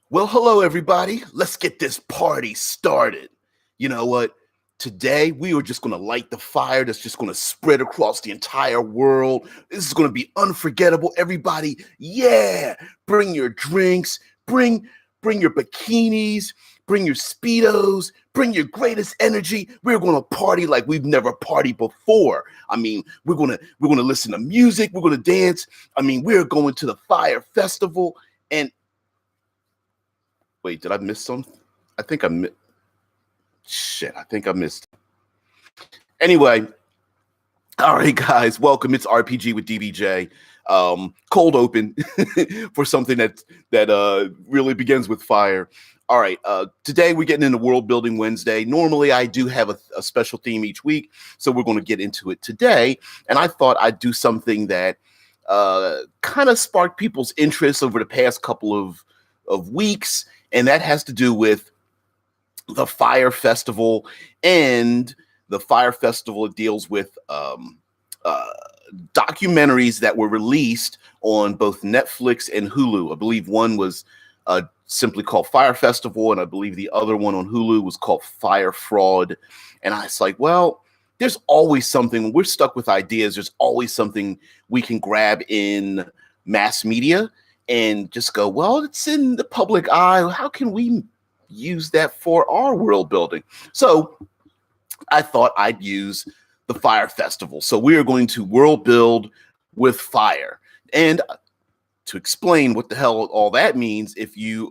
Well, hello, everybody. Let's get this party started. You know what? Today, we are just going to light the fire that's just going to spread across the entire world. This is going to be unforgettable. Everybody, yeah, bring your drinks, bring your bikinis, bring your Speedos, bring your greatest energy. We're going to party like we've never partied before. I mean, we're going to listen to music, we're going to dance. I mean, we're going to the Fyre Festival. And wait, did I miss something? I think I missed. Shit, I think I missed. Anyway, all right, guys, welcome. It's RPG with DBJ. Cold open for something that really begins with fire. All right, today we're getting into World Building Wednesday. Normally, I do have a special theme each week, so we're going to get into it today. And I thought I'd do something that kind of sparked people's interest over the past couple of weeks, and that has to do with the Fyre Festival. And the Fyre Festival deals with documentaries that were released on both Netflix and Hulu. I believe one was simply called Fyre Festival, and I believe the other one on Hulu was called Fyre Fraud. And I was like, well, there's always something. When we're stuck with ideas, there's always something we can grab in mass media and just go, well, it's in the public eye. How can we use that for our world building? So I thought I'd use the Fyre Festival. So we are going to world build with fire. And to explain what the hell all that means, if you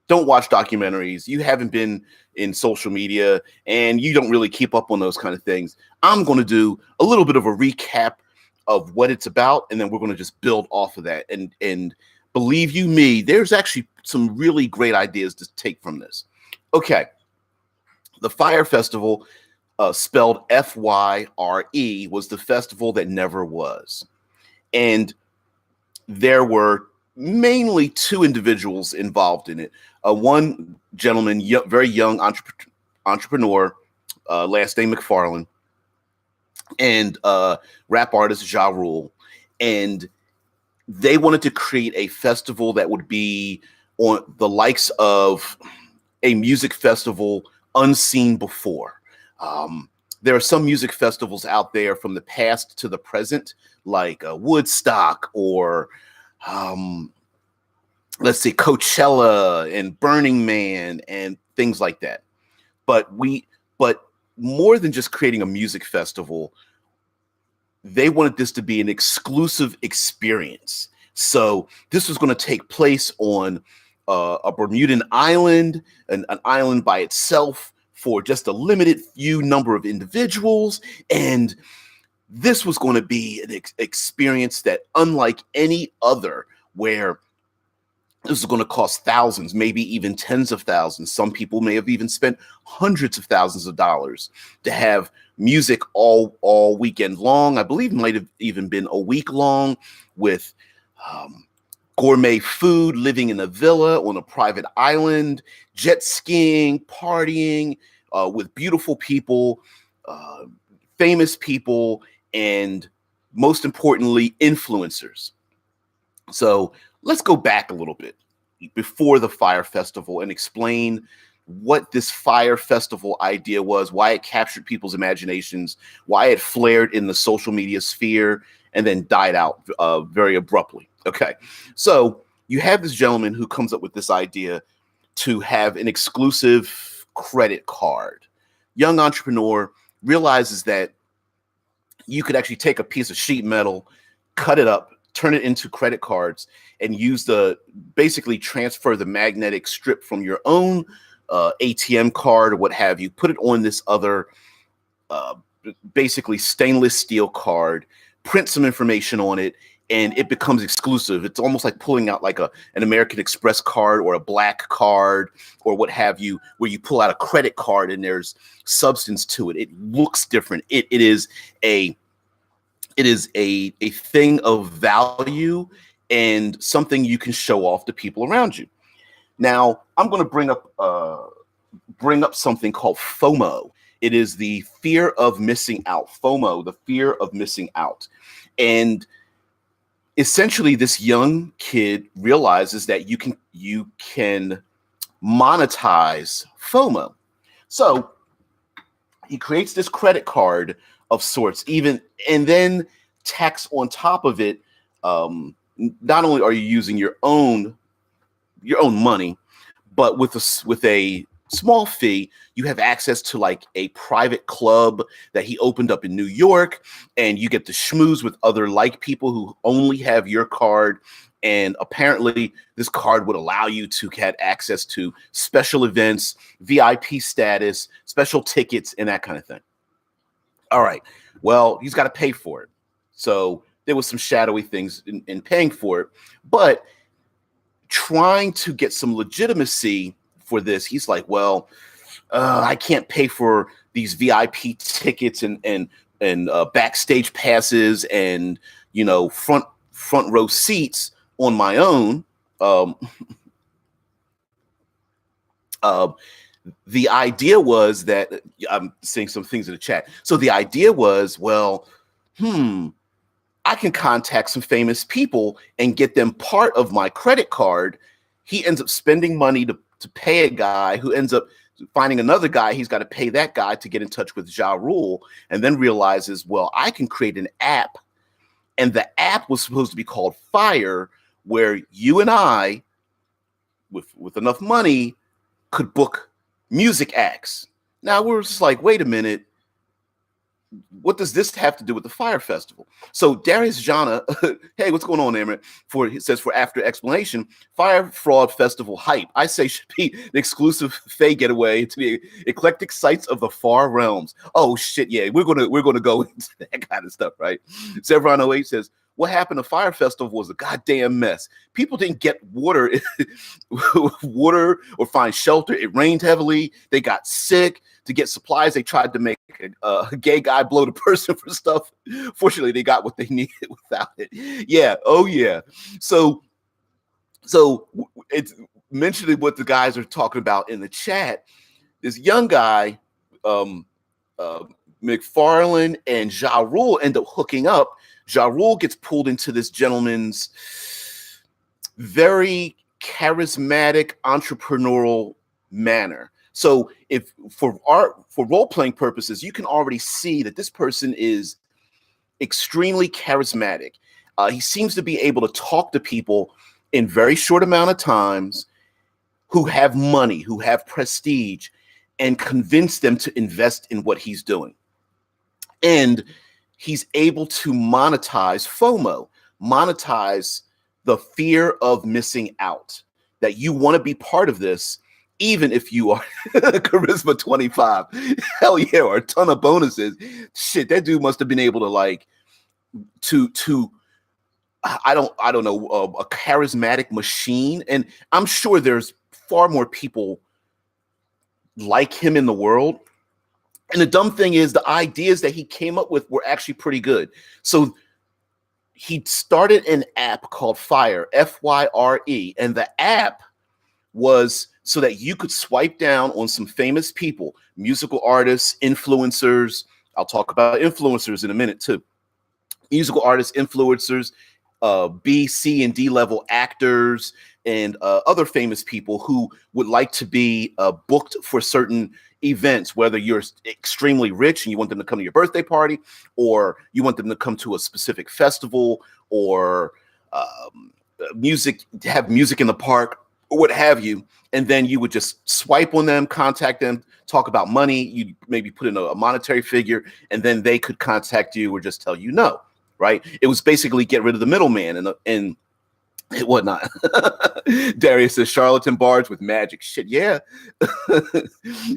don't watch documentaries, you haven't been in social media, and you don't really keep up on those kind of things, I'm going to do a little bit of a recap of what it's about, and then we're going to just build off of that. And believe you me, there's actually some really great ideas to take from this. Okay, the Fyre Festival, spelled F-Y-R-E, was the festival that never was. And there were mainly two individuals involved in it. One gentleman, very young entrepreneur, last name McFarlane, and rap artist Ja Rule. And they wanted to create a festival that would be on the likes of a music festival unseen before. There are some music festivals out there from the past to the present, like Woodstock or let's say Coachella and Burning Man and things like that. But more than just creating a music festival, they wanted this to be an exclusive experience. So this was going to take place on a Bermudan island, an island by itself, for just a limited few number of individuals. And this was going to be an experience that unlike any other, where this is going to cost thousands, maybe even tens of thousands. Some people may have even spent hundreds of thousands of dollars to have music all weekend long. I believe it might have even been a week long, with gourmet food, living in a villa on a private island, jet skiing, partying with beautiful people, famous people, and most importantly, influencers. So let's go back a little bit before the Fyre Festival and explain what this Fyre Festival idea was, why it captured people's imaginations, why it flared in the social media sphere and then died out very abruptly. Okay, so you have this gentleman who comes up with this idea to have an exclusive credit card. Young entrepreneur realizes that you could actually take a piece of sheet metal, cut it up, turn it into credit cards, and basically transfer the magnetic strip from your own ATM card or what have you, put it on this other basically stainless steel card, print some information on it, and it becomes exclusive. It's almost like pulling out like an American Express card or a black card or what have you, where you pull out a credit card and there's substance to it. It looks different. It is a thing of value and something you can show off to people around you. Now, I'm going to bring up something called FOMO. It is the fear of missing out. FOMO, the fear of missing out. And essentially this young kid realizes that you can monetize FOMO. So he creates this credit card of sorts, even, and then tax on top of it. Not only are you using your own money, but with a small fee, you have access to like a private club that he opened up in New York, and you get to schmooze with other like people who only have your card. And apparently, this card would allow you to get access to special events, VIP status, special tickets, and that kind of thing. All right. Well, he's got to pay for it. So there was some shadowy things in paying for it, but trying to get some legitimacy for this, he's like, well, I can't pay for these VIP tickets and backstage passes and front row seats on my own. The idea was that I'm seeing some things in the chat. So the idea was, well, I can contact some famous people and get them part of my credit card. He ends up spending money to pay a guy who ends up finding another guy. He's got to pay that guy to get in touch with Ja Rule, and then realizes, well, I can create an app. And the app was supposed to be called Fyre, where you and I, with enough money, could book music acts. Now we're just like, wait a minute. What does this have to do with the Fyre Festival? So Darius Jana, hey, what's going on there, man? He says, for after explanation, Fyre Fraud Festival hype, I say, should be an exclusive Faye getaway to the eclectic sites of the far realms. Oh shit, yeah, we're gonna go into that kind of stuff, right? Zevron 08 says, what happened to Fyre Festival was a goddamn mess. People didn't get water or find shelter. It rained heavily. They got sick. To get supplies, they tried to make a gay guy blow the person for stuff. Fortunately, they got what they needed without it. Yeah. Oh, yeah. So it's mentioning what the guys are talking about in the chat. This young guy, McFarlane and Ja Rule end up hooking up. Ja Rule gets pulled into this gentleman's very charismatic entrepreneurial manner. So if for role-playing purposes, you can already see that this person is extremely charismatic. He seems to be able to talk to people in very short amount of times who have money, who have prestige, and convince them to invest in what he's doing. And he's able to monetize FOMO, monetize the fear of missing out, that you want to be part of this, even if you are charisma 25. Hell yeah, or a ton of bonuses. Shit, that dude must have been able to I don't know, a charismatic machine. And I'm sure there's far more people like him in the world. And the dumb thing is, the ideas that he came up with were actually pretty good. So he started an app called Fyre, Fyre, and the app was so that you could swipe down on some famous people, musical artists, influencers. I'll talk about influencers in a minute too. Musical artists, influencers, B, C, and D level actors, and other famous people who would like to be booked for certain events, whether you're extremely rich and you want them to come to your birthday party, or you want them to come to a specific festival, or have music in the park, or what have you. And then you would just swipe on them, contact them, talk about money. You maybe put in a monetary figure, and then they could contact you or just tell you no, right? It was basically get rid of the middleman and whatnot. Darius says charlatan bards with magic. Shit, yeah.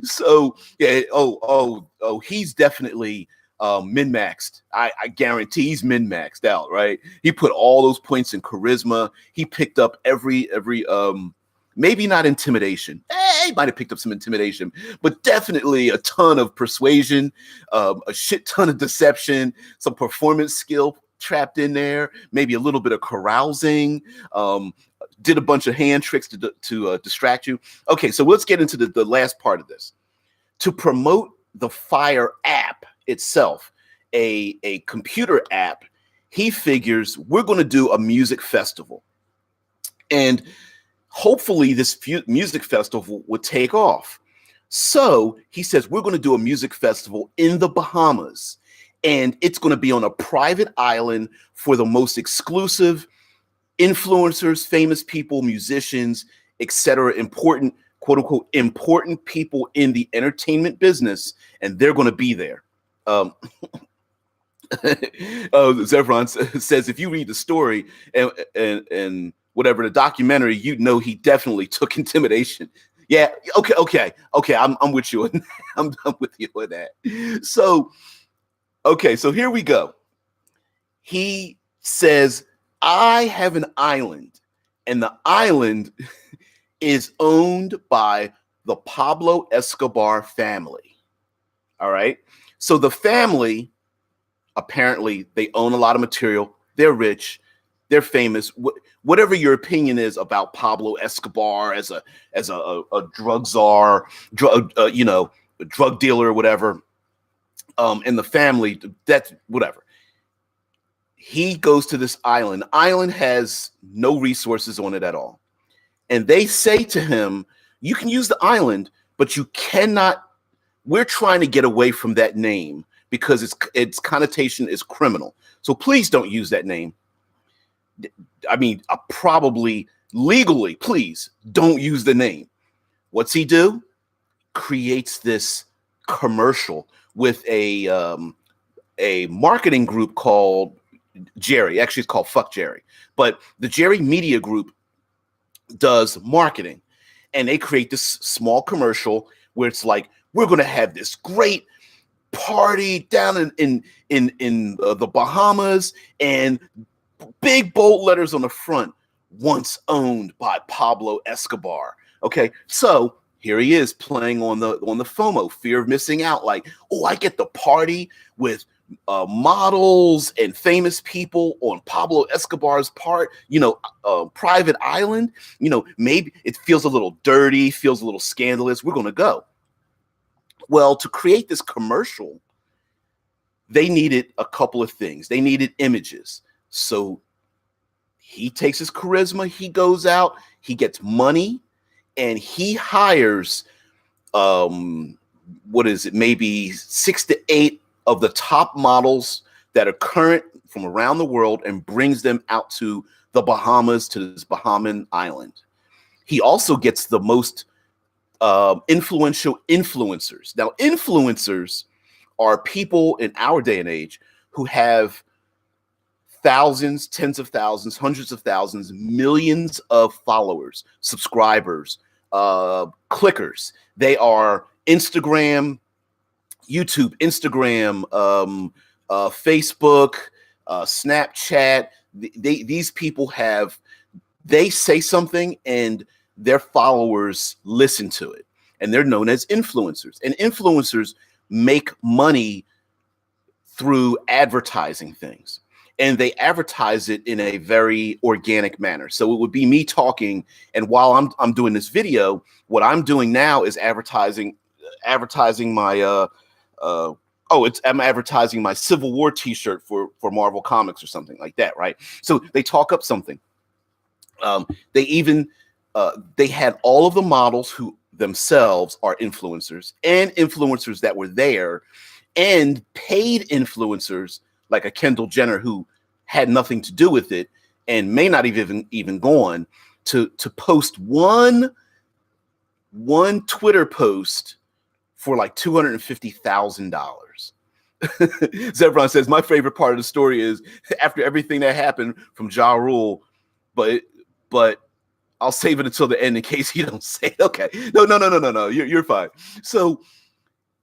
So yeah. Oh, he's definitely min-maxed. I guarantee he's min-maxed out, right? He put all those points in charisma. He picked up every maybe not intimidation. He might have picked up some intimidation, but definitely a ton of persuasion, a shit ton of deception, some performance skill trapped in there, maybe a little bit of carousing, did a bunch of hand tricks to distract you. Okay, so let's get into the last part of this. To promote the Fyre app itself, a computer app, he figures we're going to do a music festival. And hopefully this music festival would take off. So he says, we're going to do a music festival in the Bahamas. And it's going to be on a private island for the most exclusive influencers, famous people, musicians, etc., important, quote unquote, important people in the entertainment business. And they're going to be there. Zevron says, if you read the story and whatever the documentary, you know he definitely took intimidation. Yeah, okay. I'm with you. I'm with you on that. So, okay, so here we go. He says, I have an island, and the island is owned by the Pablo Escobar family. All right. So the family, apparently, they own a lot of material. They're rich. They're famous. Whatever your opinion is about Pablo Escobar as a drug czar, a drug dealer or whatever, and the family, that's whatever. He goes to this island. The island has no resources on it at all. And they say to him, you can use the island, but you cannot. We're trying to get away from that name because its connotation is criminal. So please don't use that name. I mean, probably legally, please don't use the name. What's he do? Creates this commercial with a marketing group called Jerry. Actually, it's called Fuck Jerry. But the Jerry Media Group does marketing, and they create this small commercial where it's like, we're going to have this great party down in the Bahamas, and big bold letters on the front, once owned by Pablo Escobar. Okay, so here he is playing on the FOMO, fear of missing out. Like, oh, I get the party with models and famous people on Pablo Escobar's private island. Maybe it feels a little dirty, feels a little scandalous. We're going to go. Well, to create this commercial, they needed a couple of things. They needed images. So he takes his charisma, he goes out, he gets money, and he hires, maybe 6 to 8 of the top models that are current from around the world and brings them out to the Bahamas, to this Bahamian island. He also gets the most influential influencers. Now, influencers are people in our day and age who have thousands, tens of thousands, hundreds of thousands, millions of followers, subscribers, clickers. They are YouTube, Instagram, Facebook, Snapchat. These people they say something and their followers listen to it, and they're known as influencers. And influencers make money through advertising things, and they advertise it in a very organic manner. So it would be me talking, and while I'm doing this video, what I'm doing now is advertising my I'm advertising my Civil War t-shirt for Marvel Comics or something like that, right? So they talk up something. They had all of the models who themselves are influencers, and influencers that were there, and paid influencers like a Kendall Jenner who had nothing to do with it and may not even gone to post one Twitter post for like $250,000. Zevron says, my favorite part of the story is after everything that happened from Ja Rule, but I'll save it until the end in case you don't say it. Okay. No. You're fine. So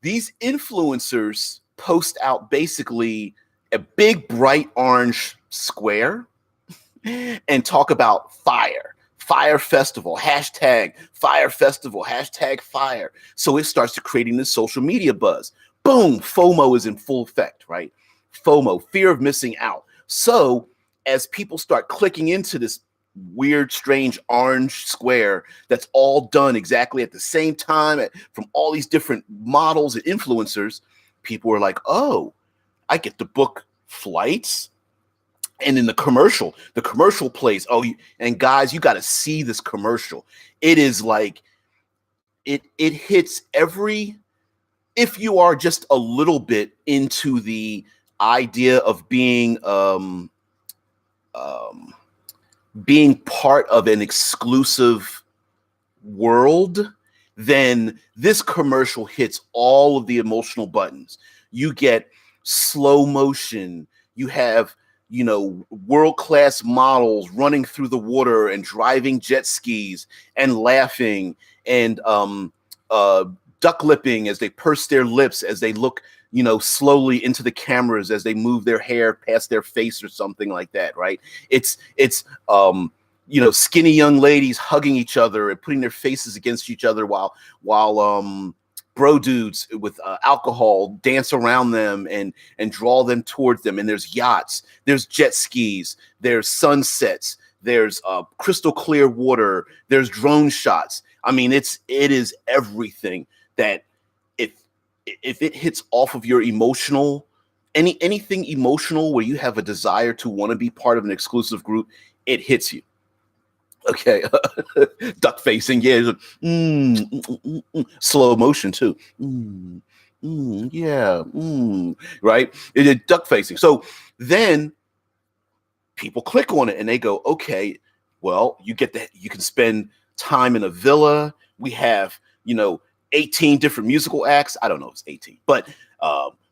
these influencers post out basically a big bright orange square and talk about Fyre Festival, hashtag Fyre Festival, hashtag Fyre. So it starts to creating this social media buzz. Boom, FOMO is in full effect, right? FOMO, fear of missing out. So as people start clicking into this weird, strange orange square that's all done exactly at the same time from all these different models and influencers, people are like, oh, I get to book flights. And in the commercial plays. And guys, you got to see this commercial. It is like it hits every, if you are just a little bit into the idea of being part of an exclusive world, then this commercial hits all of the emotional buttons. You get slow motion. You have, world-class models running through the water and driving jet skis and laughing and duck lipping as they purse their lips as they look, slowly into the cameras as they move their hair past their face or something like that, right? It's skinny young ladies hugging each other and putting their faces against each other while bro dudes with alcohol dance around them and draw them towards them. And there's yachts, there's jet skis, there's sunsets, there's crystal clear water, there's drone shots. I mean, it is everything that if it hits off of your emotional, anything emotional where you have a desire to want to be part of an exclusive group, it hits you. Okay, duck facing, yeah, slow motion too, yeah, right? It is duck facing. So then people click on it and they go, okay, well, you can spend time in a villa. We have 18 different musical acts. I don't know if it's 18, but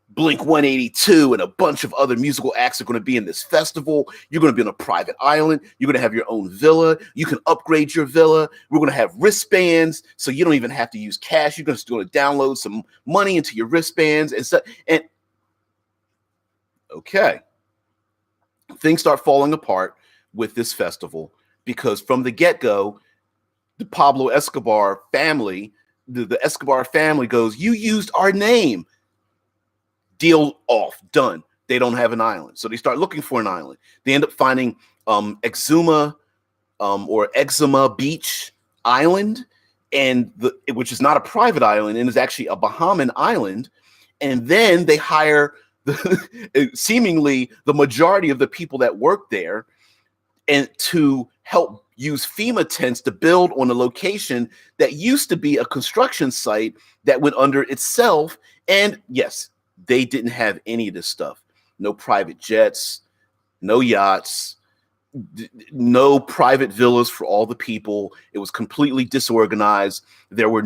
Blink 182 and a bunch of other musical acts are going to be in this festival. You're going to be on a private island. You're going to have your own villa. You can upgrade your villa. We're going to have wristbands, so you don't even have to use cash. You're just going to download some money into your wristbands and stuff. And okay, things start falling apart with this festival because from the get-go, the Pablo Escobar family, the Escobar family goes, "You used our name." Deal off, done. They don't have an island, so they start looking for an island. They end up finding Exuma Beach Island, which is not a private island and is actually a Bahamian island. And then they hire seemingly the majority of the people that work there and to help use FEMA tents to build on a location that used to be a construction site that went under itself. And yes, they didn't have any of this stuff. No private jets, no yachts, no private villas for all the people. It was completely disorganized. There were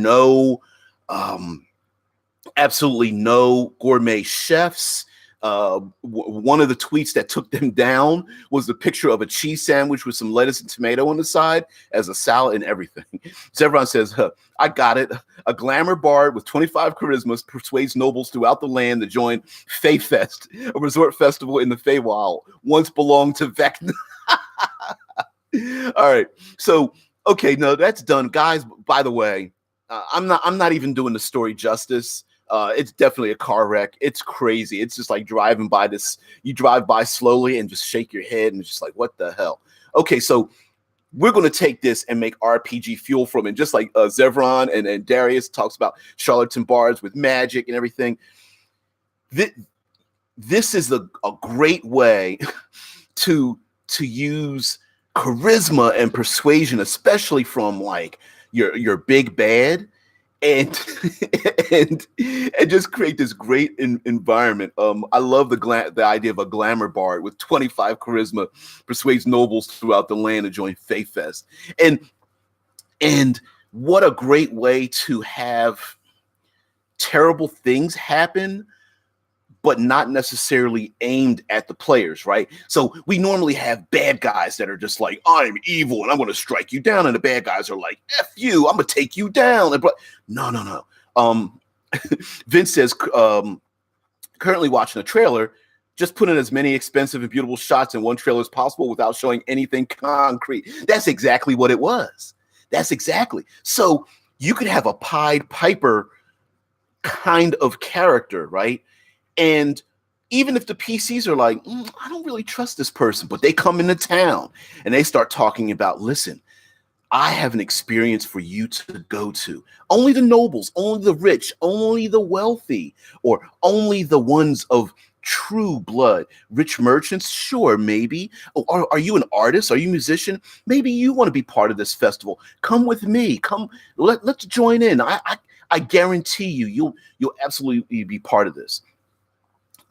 absolutely no gourmet chefs. One of the tweets that took them down was the picture of a cheese sandwich with some lettuce and tomato on the side as a salad and everything. Zevron says, I got it. A glamour bard with 25 charismas persuades nobles throughout the land to join Fae Fest, a resort festival in the Feywild, once belonged to Vecna. All right. So, okay, no, that's done. Guys, by the way, I'm not even doing the story justice. It's definitely a car wreck. It's crazy. It's just like driving by this. You drive by slowly and just shake your head and it's just like, what the hell? Okay, so we're going to take this and make RPG fuel from it. Just like Zevron and Darius talks about charlatan bards with magic and everything. This is a great way to use charisma and persuasion, especially from like your big bad. And just create this great environment. I love the idea of a glamour bard with 25 charisma persuades nobles throughout the land to join Fae Fest. And what a great way to have terrible things happen, but not necessarily aimed at the players, right? So we normally have bad guys that are just like, I'm evil and I'm going to strike you down. And the bad guys are like, F you, I'm going to take you down. And no. Vince says, currently watching a trailer, just put in as many expensive and beautiful shots in one trailer as possible without showing anything concrete. That's exactly what it was. That's exactly. So you could have a Pied Piper kind of character, right? And even if the PCs are like, I don't really trust this person, but they come into town and they start talking about, listen, I have an experience for you to go to. Only the nobles, only the rich, only the wealthy, or only the ones of true blood. Rich merchants, sure, maybe. Oh, are you an artist? Are you a musician? Maybe you want to be part of this festival. Come with me. Come, let's join in. I guarantee you'll absolutely be part of this.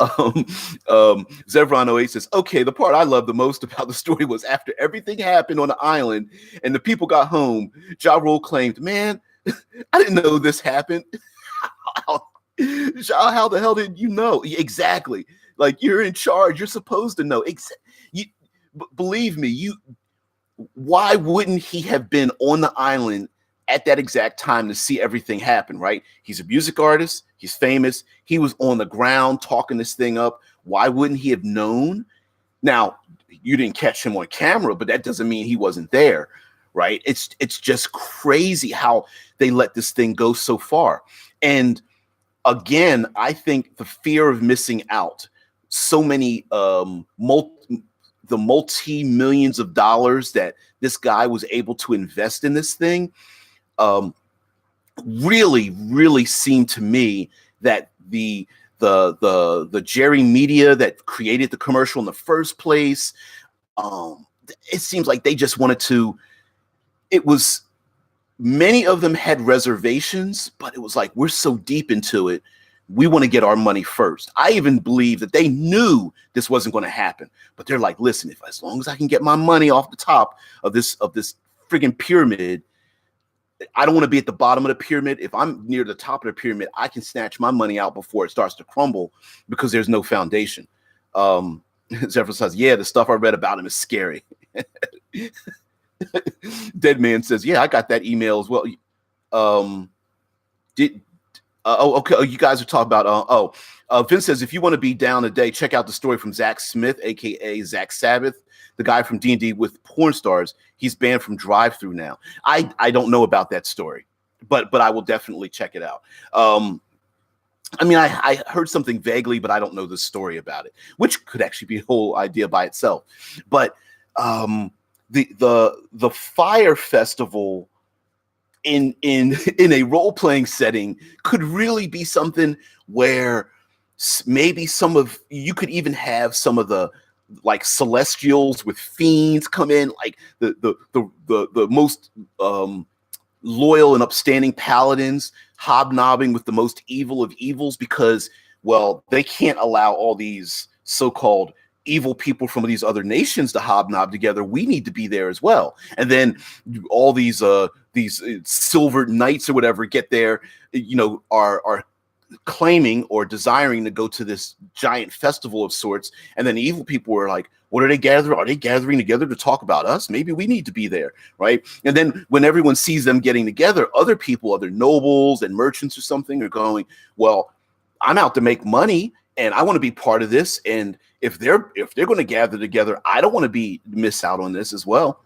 Zevron 08 says, okay, the part I loved the most about the story was after everything happened on the island and the people got home, Ja Rule claimed, man, I didn't know this happened. How the hell did you know? Exactly. Like, you're in charge. You're supposed to know. Believe me, why wouldn't he have been on the island at that exact time to see everything happen, right? He's a music artist. He's famous. He was on the ground talking this thing up. Why wouldn't he have known? Now, you didn't catch him on camera, but that doesn't mean he wasn't there, right? It's just crazy how they let this thing go so far. And again, I think the fear of missing out, so many the multi-millions of dollars that this guy was able to invest in this thing, really seemed to me that the Jerry media that created the commercial in the first place, it seems like they just wanted to. It was, many of them had reservations, but it was like, we're so deep into it, we want to get our money first. I even believe that they knew this wasn't going to happen, but they're like, listen, if as long as I can get my money off the top of this friggin' pyramid, I don't want to be at the bottom of the pyramid. If I'm near the top of the pyramid, I can snatch my money out before it starts to crumble because there's no foundation. Zephyr says, yeah, the stuff I read about him is scary. Dead Man says, yeah, I got that email as well. Okay. Oh, you guys are talking about, Vince says, if you want to be down today, check out the story from Zach Smith, aka Zach Sabbath, the guy from D&D with porn stars. He's banned from drive-through now. I don't know about that story, but I will definitely check it out. I mean, I heard something vaguely, but I don't know the story about it, which could actually be a whole idea by itself. But the Fyre Festival in a role-playing setting could really be something where maybe you could even have some of the like celestials with fiends come in, like the most loyal and upstanding paladins hobnobbing with the most evil of evils, because, well, they can't allow all these so-called evil people from these other nations to hobnob together. We need to be there as well. And then all these silver knights or whatever get there, are claiming or desiring to go to this giant festival of sorts. And then the evil people were like, what are they gathering? Are they gathering together to talk about us? Maybe we need to be there, right? And then when everyone sees them getting together, other people, other nobles and merchants or something, are going, well, I'm out to make money and I want to be part of this. And if they're going to gather together, I don't want to miss out on this as well.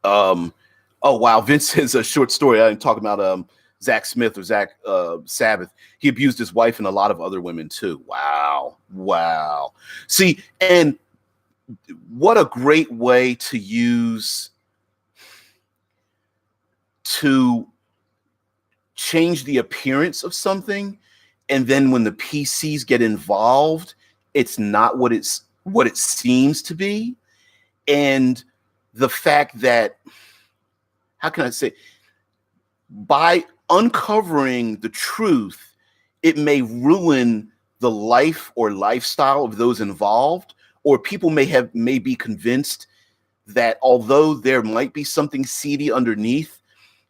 Oh wow, Vince has a short story. I'm talking about Zach Smith or Zach Sabbath. He abused his wife and a lot of other women too. Wow. See, and what a great way to use to change the appearance of something. And then when the PCs get involved, it's not what it seems to be. And the fact that, how can I say, by uncovering the truth, it may ruin the life or lifestyle of those involved, or people may be convinced that although there might be something seedy underneath,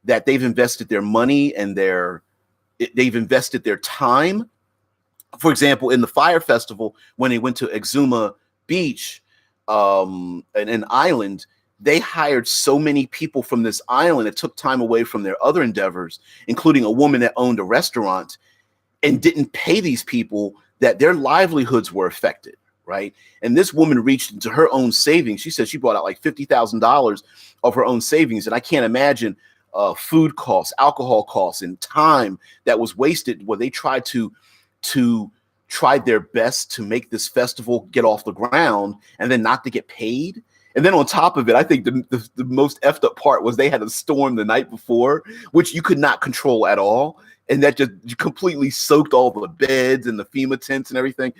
that they've invested their money and they've invested their time. For example, in the Fyre Festival, when they went to Exuma Beach, an island, they hired so many people from this island. It took time away from their other endeavors, including a woman that owned a restaurant, and didn't pay these people, that their livelihoods were affected, right? And this woman reached into her own savings. She said she brought out like $50,000 of her own savings. And I can't imagine food costs, alcohol costs, and time that was wasted where they tried their best to make this festival get off the ground and then not to get paid. And then on top of it, I think the most effed up part was they had a storm the night before, which you could not control at all. And that just completely soaked all the beds and the FEMA tents and everything,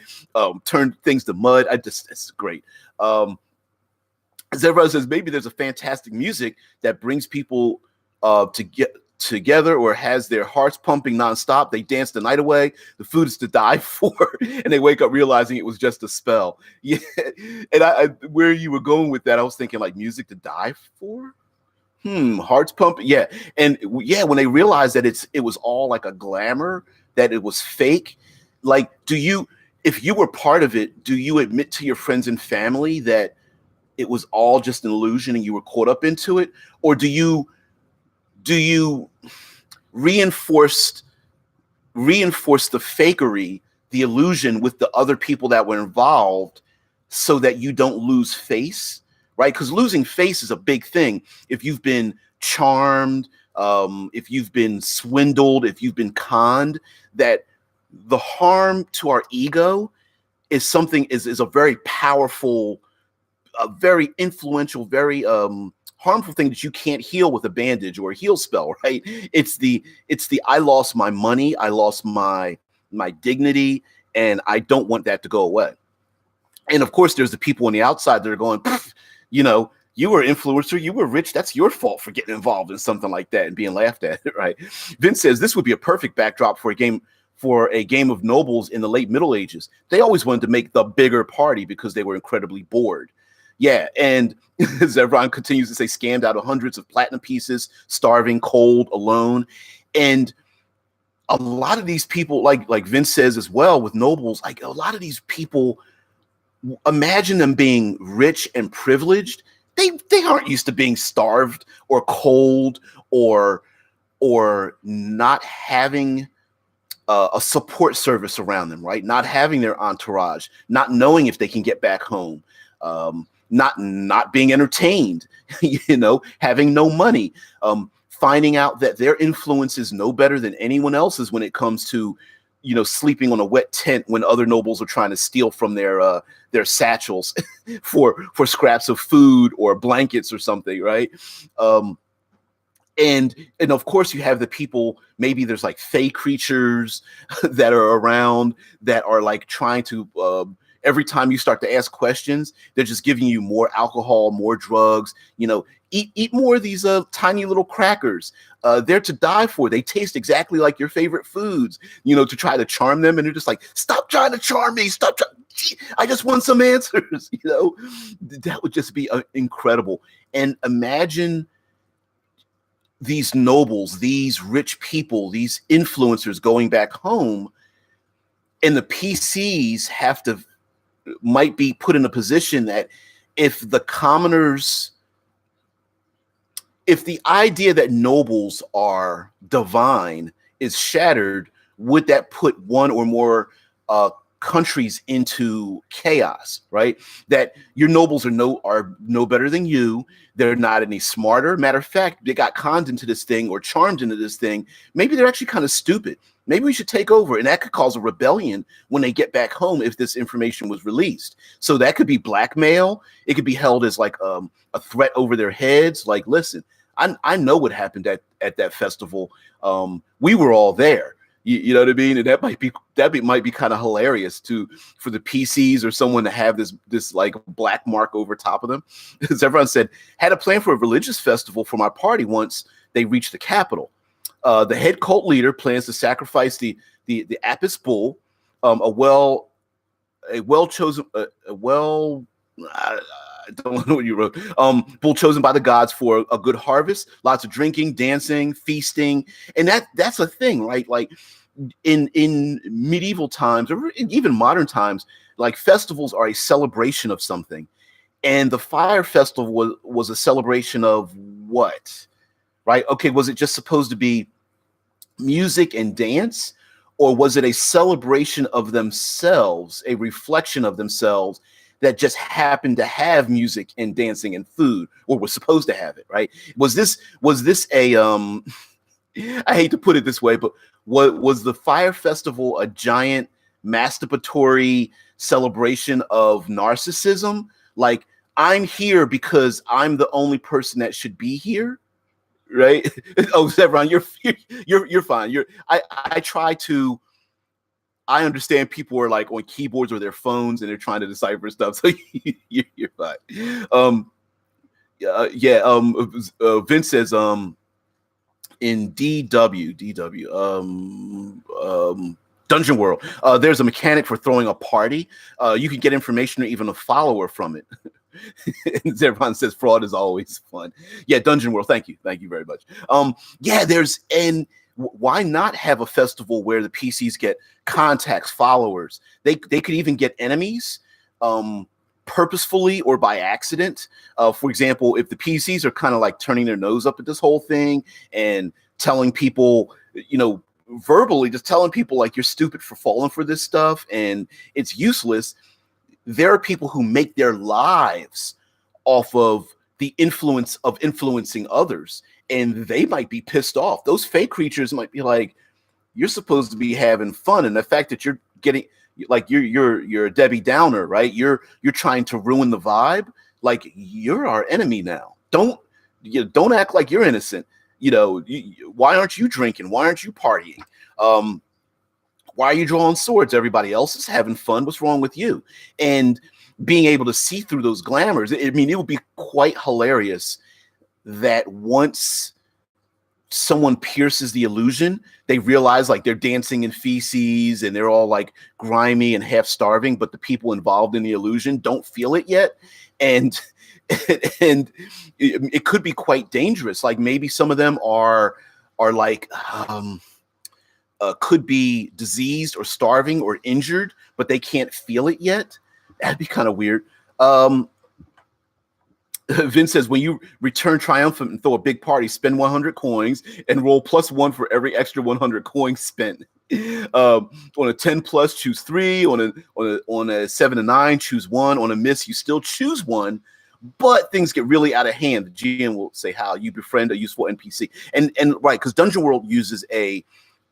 turned things to mud. It's great. As everyone says, maybe there's a fantastic music that brings people to get together or has their hearts pumping nonstop. They dance the night away. The food is to die for, and they wake up realizing it was just a spell. Yeah, and I where you were going with that, I was thinking like music to die for. Hearts pumping. Yeah, and yeah, when they realized that it was all like a glamour, that it was fake. Like, if you were part of it, do you admit to your friends and family that it was all just an illusion and you were caught up into it, or do you reinforce the fakery, the illusion with the other people that were involved so that you don't lose face, right? Because losing face is a big thing. If you've been charmed, if you've been swindled, if you've been conned, that the harm to our ego is a very powerful, a very influential, very harmful thing that you can't heal with a bandage or a heal spell, right? It's the I lost my money, I lost my dignity, and I don't want that to go away. And of course, there's the people on the outside that are going, you were an influencer, you were rich, that's your fault for getting involved in something like that and being laughed at, right? Vince says this would be a perfect backdrop for a game of nobles in the late Middle Ages. They always wanted to make the bigger party because they were incredibly bored. Yeah, and as everyone continues to say, scammed out of hundreds of platinum pieces, starving, cold, alone. And a lot of these people, like Vince says as well, with nobles, like a lot of these people, imagine them being rich and privileged. They aren't used to being starved or cold or not having a support service around them, right? Not having their entourage, not knowing if they can get back home. Not being entertained, having no money, finding out that their influence is no better than anyone else's when it comes to, sleeping on a wet tent when other nobles are trying to steal from their satchels for scraps of food or blankets or something, right? And of course you have the people, maybe there's like fey creatures that are around that are like trying to, every time you start to ask questions, they're just giving you more alcohol, more drugs, eat more of these tiny little crackers. They're to die for. They taste exactly like your favorite foods, to try to charm them. And they're just like, stop trying to charm me. I just want some answers. That would just be incredible. And imagine these nobles, these rich people, these influencers going back home, and the PCs might be put in a position that if the idea that nobles are divine is shattered, would that put one or more countries into chaos, right? That your nobles are no better than you. They're not any smarter. Matter of fact, they got conned into this thing or charmed into this thing. Maybe they're actually kind of stupid. Maybe we should take over, and that could cause a rebellion when they get back home if this information was released. So that could be blackmail. It could be held as like a threat over their heads. Like, listen, I know what happened at that festival. We were all there. You know what I mean? And that might be kind of hilarious for the PCs or someone to have this like black mark over top of them. As everyone said, had a plan for a religious festival for my party once they reached the capital. The head cult leader plans to sacrifice the Apis bull, I don't know what you wrote. Bull chosen by the gods for a good harvest. Lots of drinking, dancing, feasting, and that's a thing, right? Like in medieval times or even modern times, like festivals are a celebration of something, and the Fyre festival was a celebration of what? Right? Okay, was it just supposed to be music and dance, or was it a celebration of themselves, a reflection of themselves that just happened to have music and dancing and food, or was supposed to have it, right? Was this a I hate to put it this way, but was the Fyre festival a giant masturbatory celebration of narcissism? Like, I'm here because I'm the only person that should be here, right? Oh, Zevron, you're fine. I try to. I understand people are like on keyboards or their phones and they're trying to decipher stuff, so you're fine. Yeah. Vince says in DW Dungeon World, there's a mechanic for throwing a party. You can get information or even a follower from it. And Zevron says fraud is always fun. Yeah, Dungeon World. Thank you very much. Yeah, why not have a festival where the PCs get contacts, followers? They could even get enemies, purposefully or by accident. For example, if the PCs are kind of like turning their nose up at this whole thing and telling people, verbally just telling people like you're stupid for falling for this stuff and it's useless, there are people who make their lives off of the influence of influencing others, and they might be pissed off. Those fake creatures might be like, you're supposed to be having fun, and the fact that you're getting like you're a Debbie Downer, right? You're trying to ruin the vibe. Like, you're our enemy now. Don't act like you're innocent. Why aren't you drinking? Why aren't you partying? Why are you drawing swords? Everybody else is having fun. What's wrong with you? And being able to see through those glamours, it would be quite hilarious that once someone pierces the illusion, they realize like they're dancing in feces and they're all like grimy and half starving, but the people involved in the illusion don't feel it yet. And and it could be quite dangerous. Like maybe some of them are like could be diseased or starving or injured, but they can't feel it yet. That'd be kind of weird. Vince says, when you return triumphant and throw a big party, spend 100 coins and roll +1 for every extra 100 coins spent. On a 10 plus, choose 3. On a 7 to 9, choose 1. On a miss, you still choose 1. But things get really out of hand. The GM will say how you befriend a useful NPC. And right, because Dungeon World uses a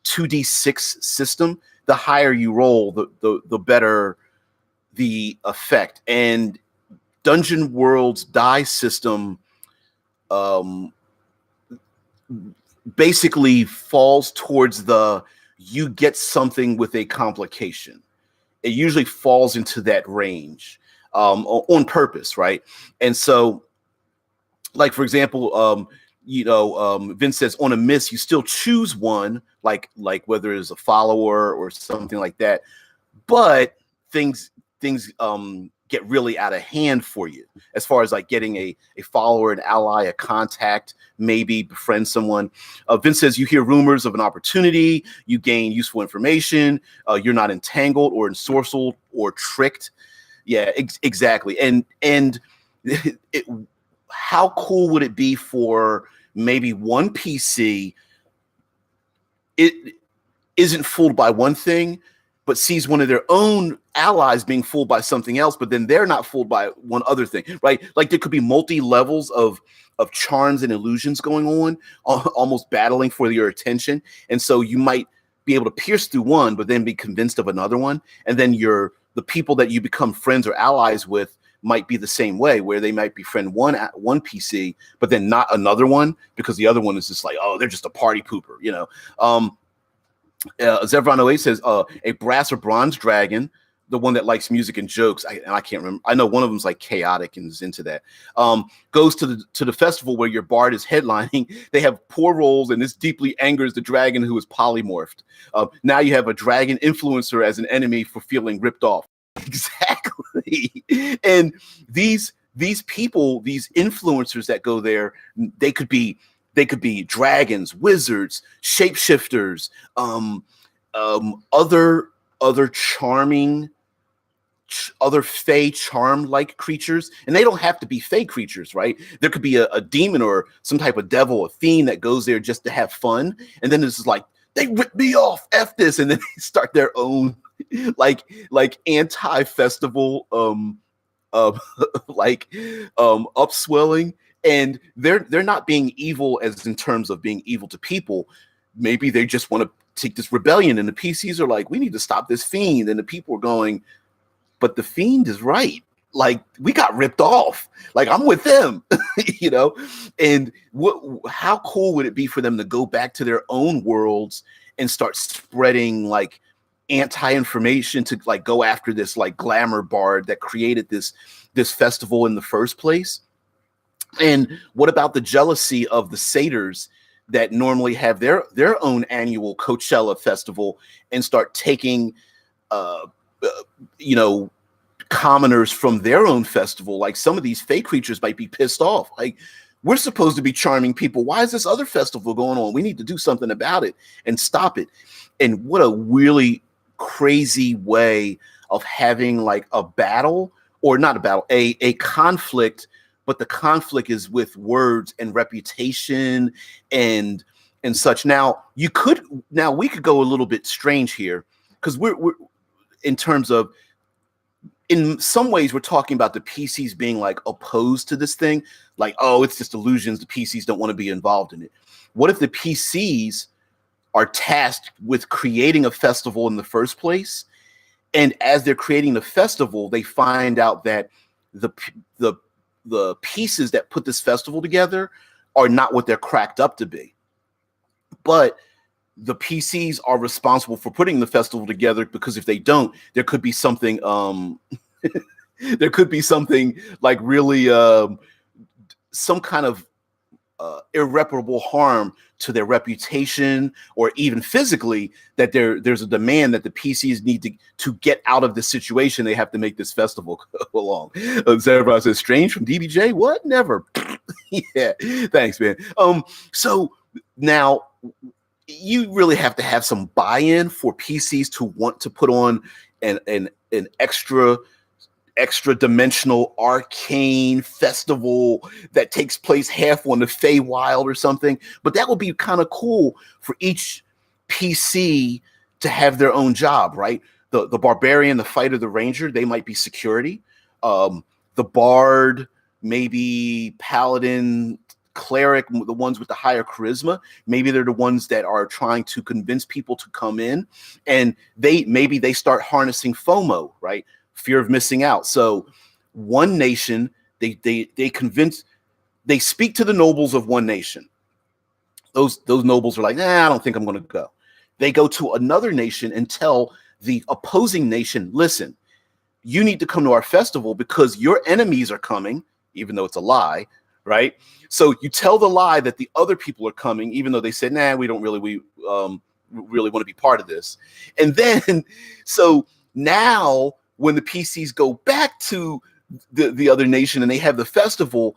2d6 system. The higher you roll, the better the effect. And Dungeon World's die system basically falls towards you get something with a complication. It usually falls into that range on purpose, right? And so, like, for example, Vince says on a miss, you still choose 1, like whether it's a follower or something like that. But things get really out of hand for you as far as like getting a follower, an ally, a contact, maybe befriend someone. Vince says you hear rumors of an opportunity, you gain useful information, you're not entangled or ensorcelled or tricked. Yeah, exactly. And how cool would it be for maybe one PC it isn't fooled by one thing, but sees one of their own allies being fooled by something else, but then they're not fooled by one other thing, right? Like there could be multi-levels of charms and illusions going on, almost battling for your attention. And so you might be able to pierce through one, but then be convinced of another one. And then the people that you become friends or allies with might be the same way, where they might befriend one PC, but then not another one, because the other one is just like, oh, they're just a party pooper, Zevron 08 says a brass or bronze dragon, the one that likes music and jokes. I can't remember. I know one of them's like chaotic and is into that. Goes to the festival where your bard is headlining. They have poor rolls, and this deeply angers the dragon who is polymorphed. Now you have a dragon influencer as an enemy for feeling ripped off. Exactly. And these people, these influencers that go there, they could be dragons, wizards, shapeshifters, other charming, other fey charm-like creatures. And they don't have to be fey creatures, right? There could be a demon or some type of devil, a fiend that goes there just to have fun. And then it's like, they rip me off, F this. And then they start their own like anti-festival upswelling. And they're not being evil as in terms of being evil to people. Maybe they just want to take this rebellion, and the PCs are like, we need to stop this fiend, and the people are going, but the fiend is right. like we got ripped off. Like I'm with them, you know. And how cool would it be for them to go back to their own worlds and start spreading like anti-information to like go after this like glamour bard that created this festival in the first place? And what about the jealousy of the satyrs that normally have their own annual Coachella festival and start taking you know, commoners from their own festival? Like some of these fake creatures might be pissed off. Like, we're supposed to be charming people. Why is this other festival going on? We need to do something about it and stop it. And what a really crazy way of having like a battle, or not a battle, a conflict, but the conflict is with words and reputation and such. Now we could go a little bit strange here, because we're in terms of, in some ways we're talking about the PCs being like opposed to this thing, like, oh, it's just illusions, the PCs don't want to be involved in it. What if the PCs are tasked with creating a festival in the first place, and as they're creating the festival, they find out that the pieces that put this festival together are not what they're cracked up to be, but the PCs are responsible for putting the festival together, because if they don't, there could be something there could be something like really some kind of irreparable harm to their reputation, or even physically, that there's a demand that the PCs need to get out of this situation. They have to make this festival go along. Zara says, strange from DBJ? What? Never. Yeah, thanks, man. So now you really have to have some buy-in for PCs to want to put on an extra dimensional arcane festival that takes place half on the Feywild or something. But that would be kind of cool for each PC to have their own job, right? The barbarian, the fighter, the ranger, they might be security. The bard, maybe paladin, cleric, the ones with the higher charisma, maybe they're the ones that are trying to convince people to come in, and maybe they start harnessing FOMO, right? Fear of missing out. So one nation, they speak to the nobles of one nation. Those nobles are like, nah, I don't think I'm going to go. They go to another nation and tell the opposing nation, listen, you need to come to our festival because your enemies are coming, even though it's a lie, right? So you tell the lie that the other people are coming, even though they said, nah, we really want to be part of this. And then, so now when the PCs go back to the other nation and they have the festival,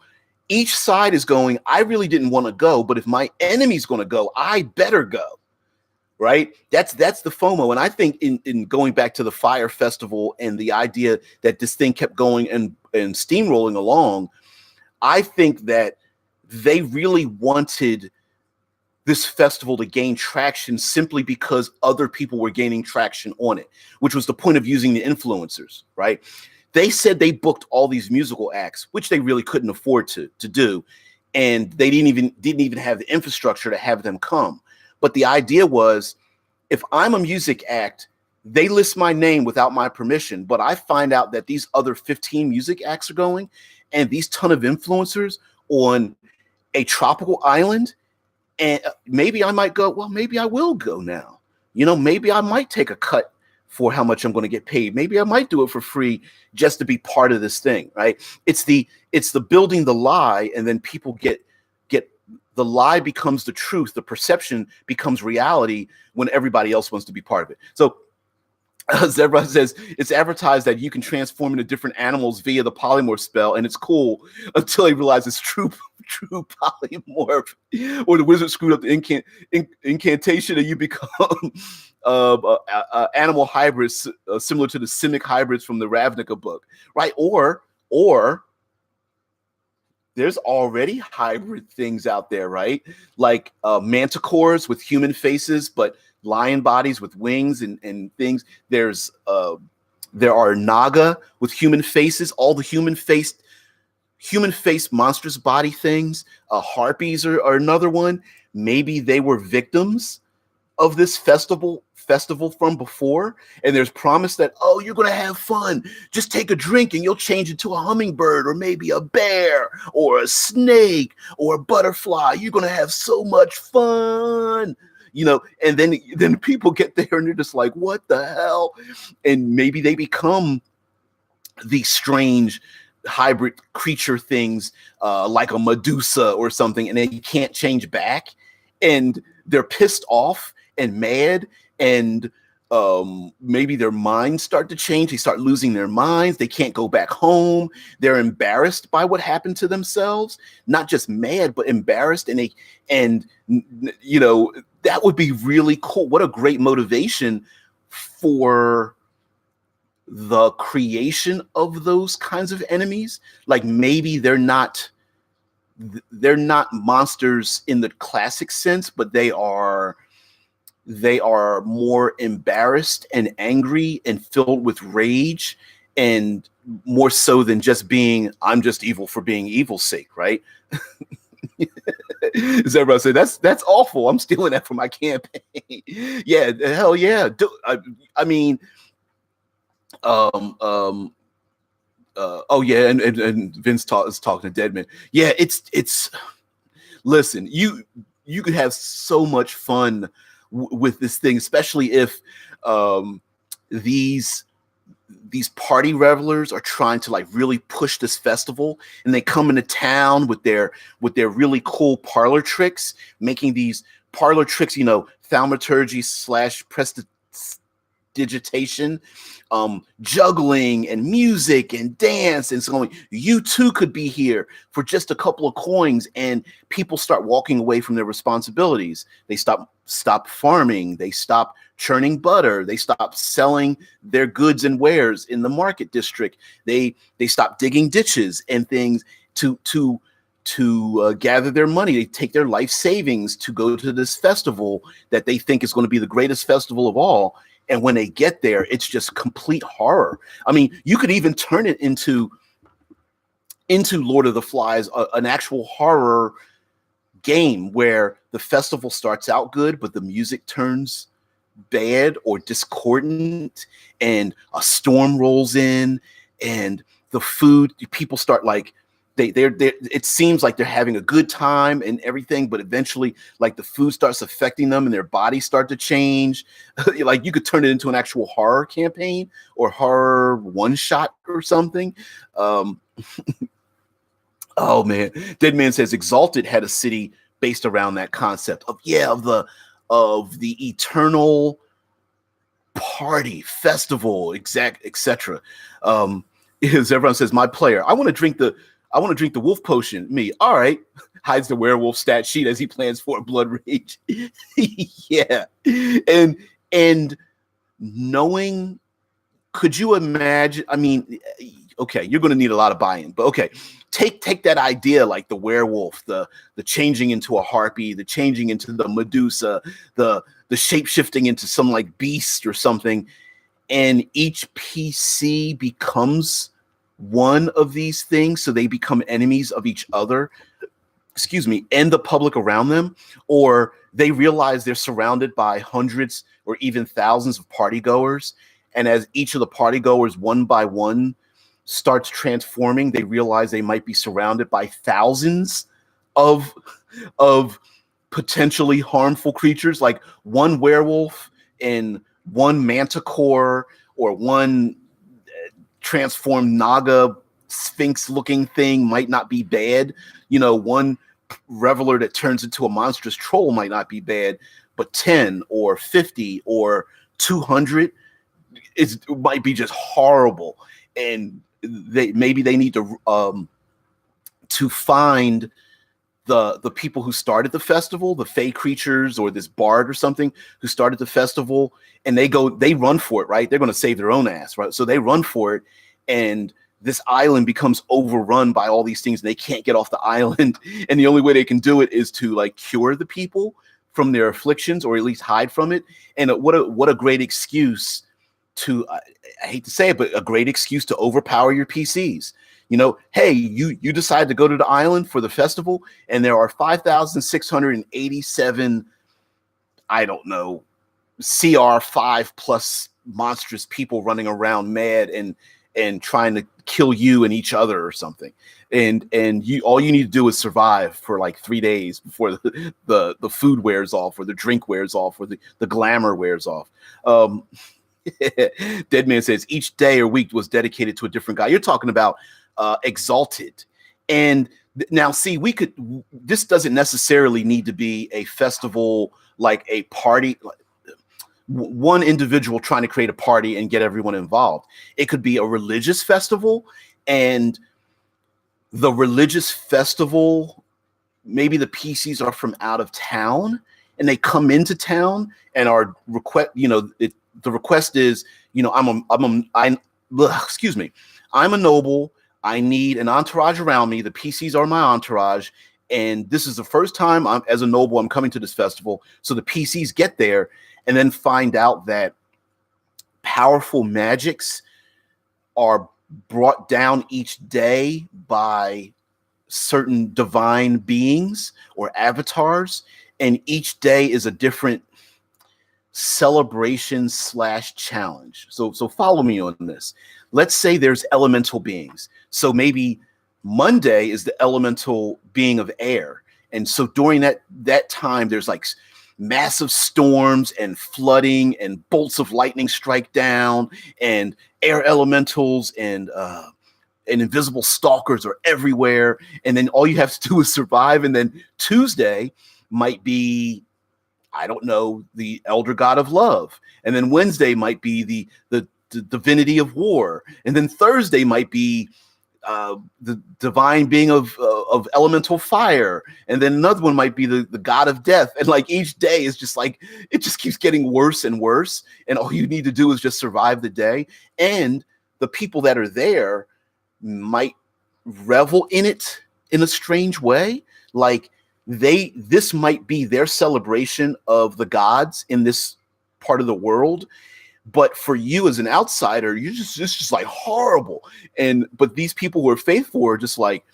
each side is going, I really didn't want to go, but if my enemy's going to go, I better go, right? That's the FOMO. And I think in going back to the Fyre festival and the idea that this thing kept going and steamrolling along, I think that they really wanted this festival to gain traction simply because other people were gaining traction on it, which was the point of using the influencers, right? They said they booked all these musical acts, which they really couldn't afford to do, and they didn't even have the infrastructure to have them come. But the idea was, if I'm a music act, they list my name without my permission, but I find out that these other 15 music acts are going, and these ton of influencers on a tropical island. And maybe I might go, well, maybe I will go now. You know, maybe I might take a cut for how much I'm going to get paid. Maybe I might do it for free just to be part of this thing, right? It's the building the lie, and then people get the lie becomes the truth. The perception becomes reality when everybody else wants to be part of it. So Zebra says it's advertised that you can transform into different animals via the polymorph spell, and it's cool until they realize it's true polymorph, or the wizard screwed up the incantation and you become animal hybrids similar to the simic hybrids from the Ravnica book, right? Or there's already hybrid things out there, right? Like manticores with human faces, but lion bodies with wings and things. There are naga with human faces, all the human face monstrous body things. Harpies are another one. Maybe they were victims of this festival festival from before, and there's promise that, oh, you're going to have fun. Just take a drink and you'll change into a hummingbird or maybe a bear or a snake or a butterfly. You're going to have so much fun. And then people get there and they're just like, what the hell? And maybe they become these strange hybrid creature things, like a Medusa or something, and they can't change back, and they're pissed off and mad, and maybe their minds start to change. They start losing their minds. They can't go back home. They're embarrassed by what happened to themselves, not just mad, but embarrassed. And that would be really cool. What a great motivation for the creation of those kinds of enemies. Like, maybe they're not monsters in the classic sense, but they are more embarrassed and angry and filled with rage, and more so than just being, I'm just evil for being evil's sake, right? As everybody say, that's awful. I'm stealing that for my campaign. Yeah, hell yeah. I mean, oh yeah, and Vince is talking to Deadman. Yeah, it's listen, you could have so much fun with this thing, especially if these party revelers are trying to like really push this festival, and they come into town with their really cool parlor tricks, making these parlor tricks, thaumaturgy / prestidigitation, juggling and music and dance and so on. You too could be here for just a couple of coins, and people start walking away from their responsibilities. They stop farming. They stop churning butter. They stop selling their goods and wares in the market district. They stop digging ditches and things to gather their money. They take their life savings to go to this festival that they think is going to be the greatest festival of all. And when they get there, it's just complete horror. I mean, you could even turn it into Lord of the Flies, an actual horror game where the festival starts out good, but the music turns bad or discordant, and a storm rolls in, and the food, people start like, it seems like they're having a good time and everything, but eventually like the food starts affecting them and their bodies start to change. Like, you could turn it into an actual horror campaign or horror one shot or something. Oh man, Dead Man says Exalted had a city based around that concept of the eternal party festival, etc. As everyone says, my player, I want to drink the wolf potion. Me, all right. Hides the werewolf stat sheet as he plans for a blood rage. Yeah. And knowing, could you imagine? I mean, okay, you're going to need a lot of buy-in, but okay, take that idea, like the werewolf, the changing into a harpy, the changing into the Medusa, the shape-shifting into some like beast or something, and each PC becomes one of these things, so they become enemies of each other, and the public around them, or they realize they're surrounded by hundreds or even thousands of party goers, and as each of the party goers one by one starts transforming, they realize they might be surrounded by thousands of potentially harmful creatures, like one werewolf and one manticore or one transformed Naga Sphinx looking thing might not be bad. One reveler that turns into a monstrous troll might not be bad, but 10 or 50 or 200 might be just horrible. And they need to find the people who started the festival, the fey creatures or this bard or something who started the festival, and they run for it, right? They're going to save their own ass, right? So they run for it, and this island becomes overrun by all these things. They can't get off the island, and the only way they can do it is to like cure the people from their afflictions, or at least hide from it. And what a great excuse to, I hate to say it, but a great excuse to overpower your PCs. Hey, you decide to go to the island for the festival, and there are 5,687, I don't know, CR5 plus monstrous people running around mad and trying to kill you and each other or something. And you, all you need to do is survive for like 3 days before the food wears off, or the drink wears off, or the glamour wears off. Dead Man says each day or week was dedicated to a different guy. You're talking about Exalted. And now, see, this doesn't necessarily need to be a festival, like a party, one individual trying to create a party and get everyone involved. It could be a religious festival, and the religious festival, maybe the PCs are from out of town and they come into town and are the request is, excuse me, I'm a noble. I need an entourage around me. The PCs are my entourage. And this is the first time as a noble, I'm coming to this festival. So the PCs get there and then find out that powerful magics are brought down each day by certain divine beings or avatars. And each day is a different celebration / challenge. So follow me on this. Let's say there's elemental beings. So maybe Monday is the elemental being of air. And so during that time, there's like massive storms and flooding and bolts of lightning strike down, and air elementals and invisible stalkers are everywhere. And then all you have to do is survive. And then Tuesday might be, I don't know, the elder god of love. And then Wednesday might be the divinity of war. And then Thursday might be the divine being of elemental fire. And then another one might be the god of death. And like each day is just like, it just keeps getting worse and worse. And all you need to do is just survive the day. And the people that are there might revel in it in a strange way. Like this might be their celebration of the gods in this part of the world. But for you as an outsider, it's just like horrible. But these people who are faithful are just like,